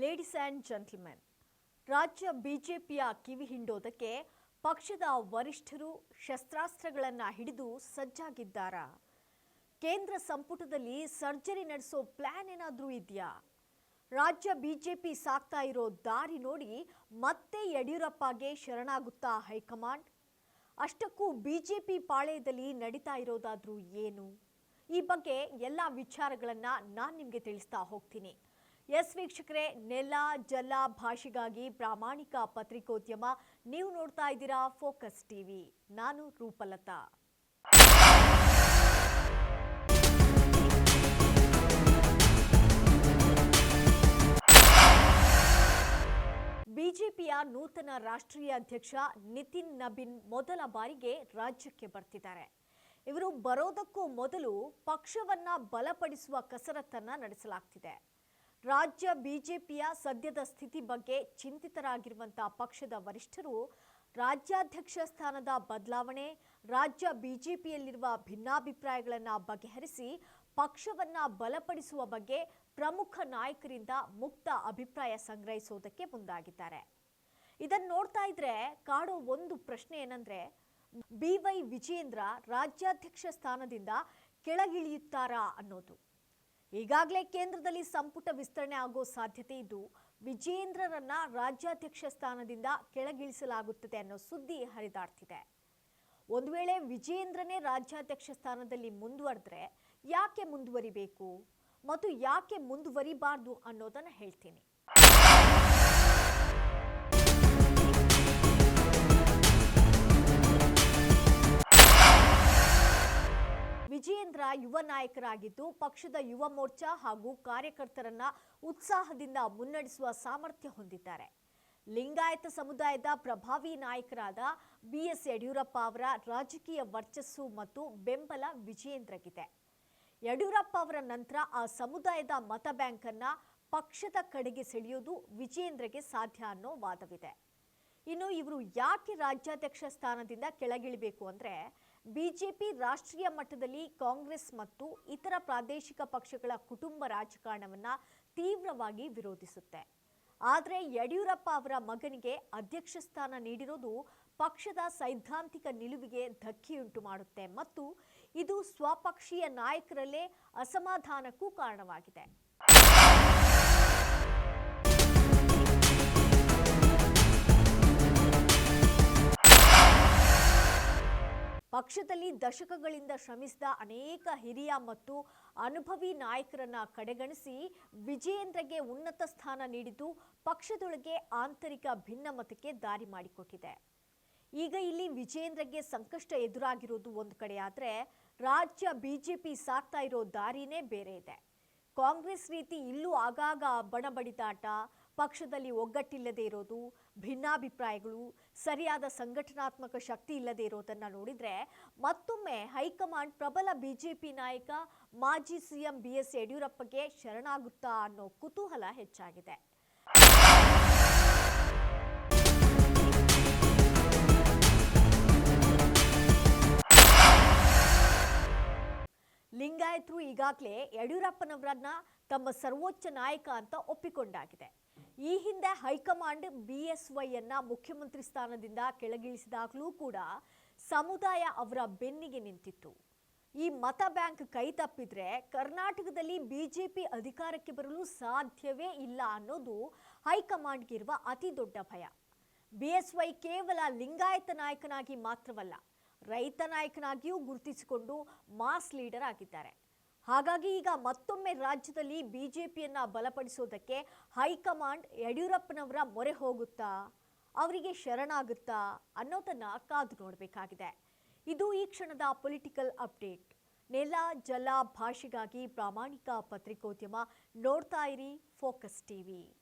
Ladies and gentlemen, ರಾಜ್ಯ ಬಿಜೆಪಿಯ ಕಿವಿ ಹಿಂಡೋದಕ್ಕೆ ಪಕ್ಷದ ವರಿಷ್ಠರು ಶಸ್ತ್ರಾಸ್ತ್ರಗಳನ್ನು ಹಿಡಿದು ಸಜ್ಜಾಗಿದ್ದಾರಾ? ಕೇಂದ್ರ ಸಂಪುಟದಲ್ಲಿ ಸರ್ಜರಿ ನಡೆಸೋ ಪ್ಲಾನ್ ಏನಾದರೂ ಇದೆಯಾ? ರಾಜ್ಯ ಬಿಜೆಪಿ ಸಾಕ್ತಾ ಇರೋ ದಾರಿ ನೋಡಿ ಮತ್ತೆ ಯಡಿಯೂರಪ್ಪಗೆ ಶರಣಾಗುತ್ತಾ ಹೈಕಮಾಂಡ್? ಅಷ್ಟಕ್ಕೂ ಬಿಜೆಪಿ ಪಾಳೆಯದಲ್ಲಿ ನಡೀತಾ ಇರೋದಾದ್ರೂ ಏನು? ಈ ಬಗ್ಗೆ ಎಲ್ಲ ವಿಚಾರಗಳನ್ನ ನಾನು ನಿಮಗೆ ತಿಳಿಸ್ತಾ ಹೋಗ್ತೀನಿ. ಎಸ್ ವೀಕ್ಷಕರೇ, ನೆಲ ಜಲ ಭಾಷೆಗಾಗಿ ಪ್ರಾಮಾಣಿಕ ಪತ್ರಿಕೋದ್ಯಮ. ನೀವು ನೋಡ್ತಾ ಇದ್ದೀರಾ ಫೋಕಸ್ ಟಿವಿ. ನಾನು ರೂಪಲತಾ. ಬಿಜೆಪಿಯ ನೂತನ ರಾಷ್ಟ್ರೀಯ ಅಧ್ಯಕ್ಷ ನಿತಿನ್ ನಬೀನ್ ಮೊದಲ ಬಾರಿಗೆ ರಾಜ್ಯಕ್ಕೆ ಬರ್ತಿದ್ದಾರೆ. ಇವರು ಬರೋದಕ್ಕೂ ಮೊದಲು ಪಕ್ಷವನ್ನ ಬಲಪಡಿಸುವ ಕಸರತ್ತನ್ನ ನಡೆಸಲಾಗ್ತಿದೆ. ರಾಜ್ಯ ಬಿಜೆಪಿಯ ಸದ್ಯದ ಸ್ಥಿತಿ ಬಗ್ಗೆ ಚಿಂತಿತರಾಗಿರುವಂತಹ ಪಕ್ಷದ ವರಿಷ್ಠರು ರಾಜ್ಯಾಧ್ಯಕ್ಷ ಸ್ಥಾನದ ಬದಲಾವಣೆ, ರಾಜ್ಯ ಬಿಜೆಪಿಯಲ್ಲಿರುವ ಭಿನ್ನಾಭಿಪ್ರಾಯಗಳನ್ನು ಬಗೆಹರಿಸಿ ಪಕ್ಷವನ್ನ ಬಲಪಡಿಸುವ ಬಗ್ಗೆ ಪ್ರಮುಖ ನಾಯಕರಿಂದ ಮುಕ್ತ ಅಭಿಪ್ರಾಯ ಸಂಗ್ರಹಿಸುವುದಕ್ಕೆ ಮುಂದಾಗಿದ್ದಾರೆ. ಇದನ್ನು ನೋಡ್ತಾ ಇದ್ರೆ ಕಾಡೋ ಒಂದು ಪ್ರಶ್ನೆ ಏನಂದ್ರೆ, BY ವಿಜಯೇಂದ್ರ ರಾಜ್ಯಾಧ್ಯಕ್ಷ ಸ್ಥಾನದಿಂದ ಕೆಳಗಿಳಿಯುತ್ತಾರಾ ಅನ್ನೋದು. ಈಗಾಗಲೇ ಕೇಂದ್ರದಲ್ಲಿ ಸಂಪುಟ ವಿಸ್ತರಣೆ ಆಗೋ ಸಾಧ್ಯತೆ ಇದ್ದು ವಿಜಯೇಂದ್ರರನ್ನ ರಾಜ್ಯಾಧ್ಯಕ್ಷ ಸ್ಥಾನದಿಂದ ಕೆಳಗಿಳಿಸಲಾಗುತ್ತದೆ ಅನ್ನೋ ಸುದ್ದಿ ಹರಿದಾಡ್ತಿದೆ. ಒಂದು ವೇಳೆ ವಿಜಯೇಂದ್ರನೇ ರಾಜ್ಯಾಧ್ಯಕ್ಷ ಸ್ಥಾನದಲ್ಲಿ ಮುಂದುವರೆದ್ರೆ ಯಾಕೆ ಮುಂದುವರಿಬೇಕು ಮತ್ತು ಯಾಕೆ ಮುಂದುವರಿಬಾರ್ದು ಅನ್ನೋದನ್ನ ಹೇಳ್ತೀನಿ. ವಿಜಯೇಂದ್ರ ಯುವ ನಾಯಕರಾಗಿದ್ದು ಪಕ್ಷದ ಯುವ ಮೋರ್ಚಾ ಹಾಗೂ ಕಾರ್ಯಕರ್ತರನ್ನ ಉತ್ಸಾಹದಿಂದ ಮುನ್ನಡೆಸುವ ಸಾಮರ್ಥ್ಯ ಹೊಂದಿದ್ದಾರೆ. ಲಿಂಗಾಯತ ಸಮುದಾಯದ ಪ್ರಭಾವಿ ನಾಯಕರಾದ BS ಯಡಿಯೂರಪ್ಪ ಅವರ ರಾಜಕೀಯ ವರ್ಚಸ್ಸು ಮತ್ತು ಬೆಂಬಲ ವಿಜಯೇಂದ್ರಗಿದೆ. ಯಡಿಯೂರಪ್ಪ ಅವರ ನಂತರ ಆ ಸಮುದಾಯದ ಮತ ಬ್ಯಾಂಕ್ ಅನ್ನ ಪಕ್ಷದ ಕಡೆಗೆ ಸೆಳೆಯೋದು ವಿಜಯೇಂದ್ರಗೆ ಸಾಧ್ಯ ಅನ್ನೋ ವಾದವಿದೆ. ಇನ್ನು ಇವರು ಯಾಕೆ ರಾಜ್ಯಾಧ್ಯಕ್ಷ ಸ್ಥಾನದಿಂದ ಕೆಳಗಿಳಿಬೇಕು ಅಂದ್ರೆ, ಬಿಜೆಪಿ ರಾಷ್ಟ್ರೀಯ ಮಟ್ಟದಲ್ಲಿ ಕಾಂಗ್ರೆಸ್ ಮತ್ತು ಇತರ ಪ್ರಾದೇಶಿಕ ಪಕ್ಷಗಳ ಕುಟುಂಬ ರಾಜಕಾರಣವನ್ನ ತೀವ್ರವಾಗಿ ವಿರೋಧಿಸುತ್ತೆ. ಆದರೆ ಯಡಿಯೂರಪ್ಪ ಅವರ ಮಗನಿಗೆ ಅಧ್ಯಕ್ಷ ಸ್ಥಾನ ನೀಡಿರೋದು ಪಕ್ಷದ ಸೈದ್ಧಾಂತಿಕ ನಿಲುವಿಗೆ ಧಕ್ಕೆಯುಂಟು ಮಾಡುತ್ತೆ ಮತ್ತು ಇದು ಸ್ವಪಕ್ಷೀಯ ನಾಯಕರಲ್ಲೇ ಅಸಮಾಧಾನಕ್ಕೂ ಕಾರಣವಾಗಿದೆ. ಪಕ್ಷದಲ್ಲಿ ದಶಕಗಳಿಂದ ಶ್ರಮಿಸಿದ ಅನೇಕ ಹಿರಿಯ ಮತ್ತು ಅನುಭವಿ ನಾಯಕರನ್ನ ಕಡೆಗಣಿಸಿ ವಿಜಯೇಂದ್ರಗೆ ಉನ್ನತ ಸ್ಥಾನ ನೀಡಿದ್ದು ಪಕ್ಷದೊಳಗೆ ಆಂತರಿಕ ಭಿನ್ನಮತಕ್ಕೆ ದಾರಿ ಮಾಡಿಕೊಟ್ಟಿದೆ. ಈಗ ಇಲ್ಲಿ ವಿಜಯೇಂದ್ರಗೆ ಸಂಕಷ್ಟ ಎದುರಾಗಿರೋದು ಒಂದು ಕಡೆ ಆದ್ರೆ, ರಾಜ್ಯ ಬಿಜೆಪಿ ಸಾಕ್ತಾ ಇರೋ ದಾರಿನೇ ಬೇರೆ ಇದೆ. ಕಾಂಗ್ರೆಸ್ ರೀತಿ ಇಲ್ಲೂ ಆಗಾಗ ಬಣಬಡಿದಾಟ, ಪಕ್ಷದಲ್ಲಿ ಒಗ್ಗಟ್ಟಿಲ್ಲದೆ ಇರೋದು, ಭಿನ್ನಾಭಿಪ್ರಾಯಗಳು, ಸರಿಯಾದ ಸಂಘಟನಾತ್ಮಕ ಶಕ್ತಿ ಇಲ್ಲದೆ ಇರೋದನ್ನ ನೋಡಿದ್ರೆ ಮತ್ತೊಮ್ಮೆ ಹೈಕಮಾಂಡ್ ಪ್ರಬಲ ಬಿಜೆಪಿ ನಾಯಕ ಮಾಜಿ CM BS ಯಡಿಯೂರಪ್ಪಗೆ ಶರಣಾಗುತ್ತಾ ಅನ್ನೋ ಕುತೂಹಲ ಹೆಚ್ಚಾಗಿದೆ. ಲಿಂಗಾಯತರು ಈಗಾಗಲೇ ಯಡಿಯೂರಪ್ಪನವರನ್ನ ತಮ್ಮ ಸರ್ವೋಚ್ಚ ನಾಯಕ ಅಂತ ಒಪ್ಪಿಕೊಂಡಾಗಿದೆ. ಈ ಹಿಂದೆ ಹೈಕಮಾಂಡ್ BSY ಯನ್ನ ಮುಖ್ಯಮಂತ್ರಿ ಸ್ಥಾನದಿಂದ ಕೆಳಗಿಳಿಸಿದಾಗಲೂ ಕೂಡ ಸಮುದಾಯ ಅವರ ಬೆನ್ನಿಗೆ ನಿಂತಿತ್ತು. ಈ ಮತ ಬ್ಯಾಂಕ್ ಕೈ ತಪ್ಪಿದ್ರೆ ಕರ್ನಾಟಕದಲ್ಲಿ ಬಿಜೆಪಿ ಅಧಿಕಾರಕ್ಕೆ ಬರಲು ಸಾಧ್ಯವೇ ಇಲ್ಲ ಅನ್ನೋದು ಹೈಕಮಾಂಡ್ಗಿರುವ ಅತಿ ದೊಡ್ಡ ಭಯ. BSY ಕೇವಲ ಲಿಂಗಾಯತ ನಾಯಕನಾಗಿ ಮಾತ್ರವಲ್ಲ, ರೈತ ನಾಯಕನಾಗಿಯೂ ಗುರುತಿಸಿಕೊಂಡು ಮಾಸ್ ಲೀಡರ್ ಆಗಿದ್ದಾರೆ. ಹಾಗಾಗಿ ಈಗ ಮತ್ತೊಮ್ಮೆ ರಾಜ್ಯದಲ್ಲಿ ಬಿಜೆಪಿಯನ್ನ ಬಲಪಡಿಸೋದಕ್ಕೆ ಹೈಕಮಾಂಡ್ ಯಡಿಯೂರಪ್ಪನವರ ಮೊರೆ ಹೋಗುತ್ತಾ, ಅವರಿಗೆ ಶರಣಾಗುತ್ತಾ ಅನ್ನೋದನ್ನ ಕಾದು ನೋಡಬೇಕಾಗಿದೆ. ಇದು ಈ ಕ್ಷಣದ ಪೊಲಿಟಿಕಲ್ ಅಪ್ಡೇಟ್. ನೆಲ ಜಲ ಭಾಷೆಗಾಗಿ ಪ್ರಾಮಾಣಿಕ ಪತ್ರಿಕೋದ್ಯಮ. ನೋಡ್ತಾ ಇರಿ ಫೋಕಸ್ ಟಿವಿ.